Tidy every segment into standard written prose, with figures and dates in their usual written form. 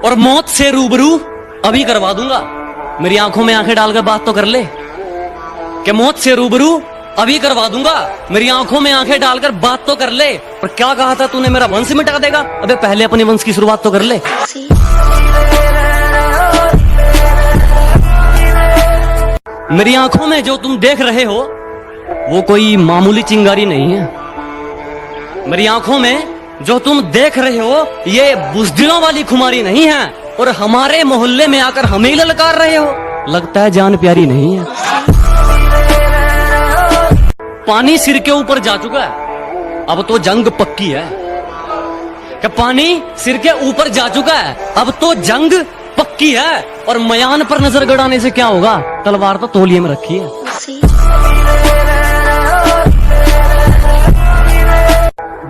और मौत से रूबरू अभी करवा दूंगा। मेरी आंखों में आंखें डालकर बात तो कर ले कि मौत से रूबरू अभी करवा दूंगा। मेरी आंखों में आंखें डालकर बात तो कर ले। पर क्या कहा था तूने, मेरा वंश मिटा देगा? अबे पहले अपने वंश की शुरुआत तो कर ले। मेरी आंखों में जो तुम देख रहे हो वो कोई मामूली चिंगारी नहीं है। मेरी आंखों में जो तुम देख रहे हो ये बुज़दिलों वाली खुमारी नहीं है। और हमारे मोहल्ले में आकर हमें ही ललकार रहे हो, लगता है जान प्यारी नहीं है। पानी सिर के ऊपर जा चुका है, अब तो जंग पक्की है। कि पानी सिर के ऊपर जा चुका है, अब तो जंग पक्की है। और मयान पर नजर गड़ाने से क्या होगा, तलवार तो तौलिए में रखी है।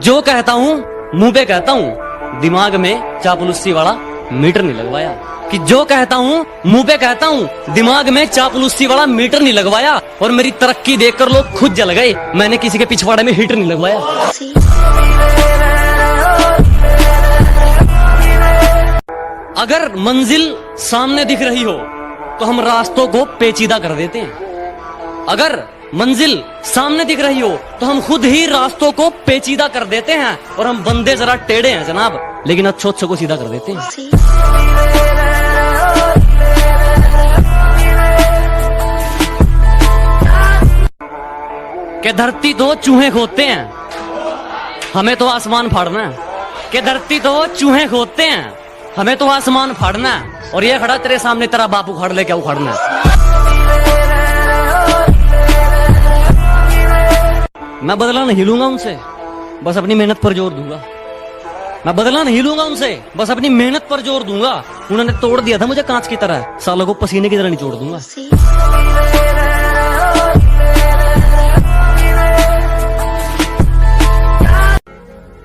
जो कहता हूँ मुंह पे कहता हूँ, दिमाग में चापलूसी वाला मीटर नहीं लगवाया। कि जो कहता हूँ मुंह पे कहता हूँ, दिमाग में चापलूसी वाला मीटर नहीं लगवाया। और मेरी तरक्की देखकर लोग खुद जल गए, मैंने किसी के पिछवाड़े में हीटर नहीं लगवाया। अगर मंजिल सामने दिख रही हो तो हम रास्तों को पेचीदा कर देते हैं। अगर मंजिल सामने दिख रही हो तो हम खुद ही रास्तों को पेचीदा कर देते हैं। और हम बंदे जरा टेढ़े हैं जनाब, लेकिन अच्छों को सीधा कर देते हैं। कि धरती तो चूहे खोदते हैं, हमें तो आसमान फाड़ना है। कि धरती तो चूहे खोदते हैं, हमें तो आसमान फाड़ना है। और ये खड़ा तेरे सामने, तेरा बाप उखाड़ ले, क्या उखाड़ना है? मैं बदला नहीं लूंगा उनसे, बस अपनी मेहनत पर जोर दूंगा। मैं बदला नहीं लूंगा उनसे, बस अपनी मेहनत पर जोर दूंगा। उन्होंने तोड़ दिया था मुझे कांच की तरह, सालों को पसीने की तरह नहीं छोड़ दूंगा।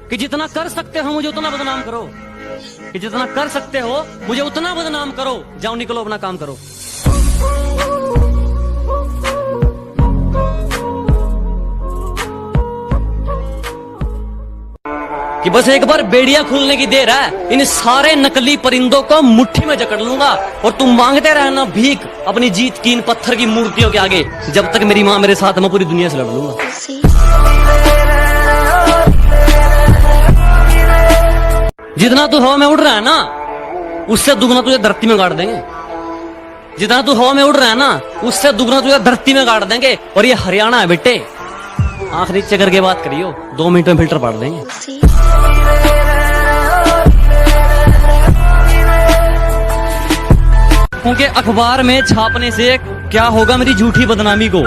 कि जितना कर सकते हो मुझे उतना बदनाम करो, कि जितना कर सकते हो मुझे उतना बदनाम करो। जाओ निकलो, अपना काम करो। कि बस एक बार बेड़िया खुलने की देर है, इन सारे नकली परिंदों को मुट्ठी में जकड़ लूंगा। और तुम मांगते रहना भीख अपनी जीत की इन पत्थर की मूर्तियों के आगे। जब तक मेरी माँ मेरे साथ, मैं पूरी दुनिया से लड़ लूंगा। जितना तू हवा में उड़ रहा है ना, उससे दुगना तुझे धरती में गाड़ देंगे। जितना तू हवा में उड़ रहा है ना, उससे दुगना तुझे धरती में गाड़ देंगे। और ये हरियाणा है बेटे, आंख नीचे करके बात करियो, 2 मिनट में फिल्टर पाड़ देंगे। क्योंकि अखबार में छापने से क्या होगा मेरी झूठी बदनामी को,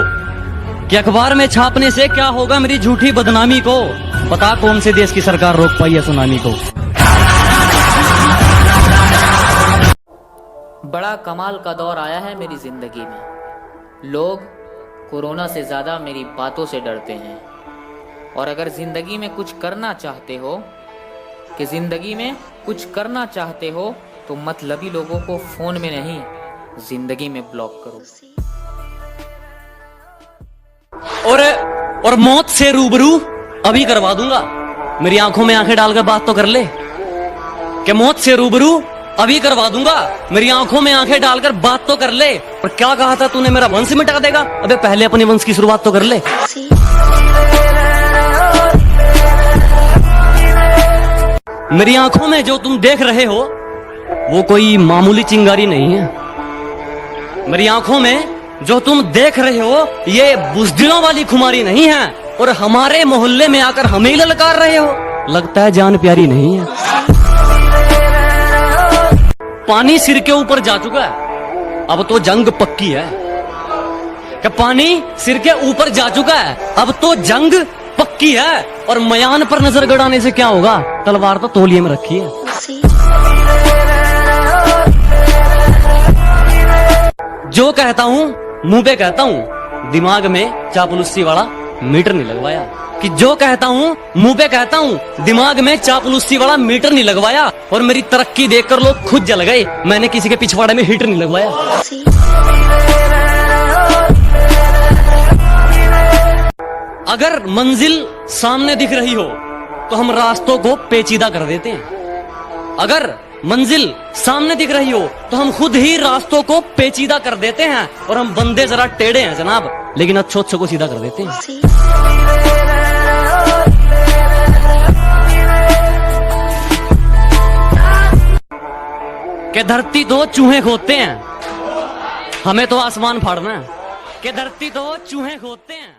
कि अखबार में छापने से क्या होगा मेरी झूठी बदनामी को। पता कौन से देश की सरकार रोक पाई है सुनामी को। बड़ा कमाल का दौर आया है मेरी जिंदगी में। लोग कोरोना से ज्यादा मेरी बातों से डरते हैं। और अगर जिंदगी में कुछ करना चाहते हो, कि जिंदगी में कुछ करना चाहते हो, तो मतलबी लोगों को फोन में नहीं, जिंदगी में ब्लॉक करो। और मौत से रूबरू अभी करवा दूंगा। मेरी आंखों में आंखें डालकर बात तो कर ले कि मौत से रूबरू अभी करवा दूंगा। मेरी आंखों में आंखें डालकर बात तो कर ले। पर क्या कहा था तूने, मेरा वंश मिटा देगा? अबे पहले अपने वंश की शुरुआत तो कर ले। मेरी आंखों में जो तुम देख रहे हो वो कोई मामूली चिंगारी नहीं है। मेरी आंखों में जो तुम देख रहे हो ये बुज़दिलों वाली खुमारी नहीं है। और हमारे मोहल्ले में आकर हमें ही ललकार रहे हो, लगता है जान प्यारी नहीं है। पानी सिर के ऊपर जा चुका है, अब तो जंग पक्की है। कि पानी सिर के ऊपर जा चुका है, अब तो जंग पक्की है। और मयान पर नजर गड़ाने से क्या होगा, तलवार तो तौलिए में रखी है। जो कहता हूँ मुंह पे कहता हूँ, दिमाग में चापलूसी वाला मीटर नहीं लगवाया। कि जो कहता हूँ मुंह पे कहता हूँ, दिमाग में चापलूसी वाला मीटर नहीं लगवाया। और मेरी तरक्की देखकर लोग खुद जल गए, मैंने किसी के पिछवाड़े में हीटर नहीं लगवाया। अगर मंजिल सामने दिख रही हो तो हम रास्तों को पेचीदा कर देते हैं। अगर मंजिल सामने दिख रही हो तो हम खुद ही रास्तों को पेचीदा कर देते हैं, और हम बंदे जरा टेढ़े हैं जनाब, लेकिन अच्छों को सीधा कर देते हैं। कि धरती तो चूहे खोदते हैं, हमें तो आसमान फाड़ना है। कि धरती तो चूहे खोदते हैं।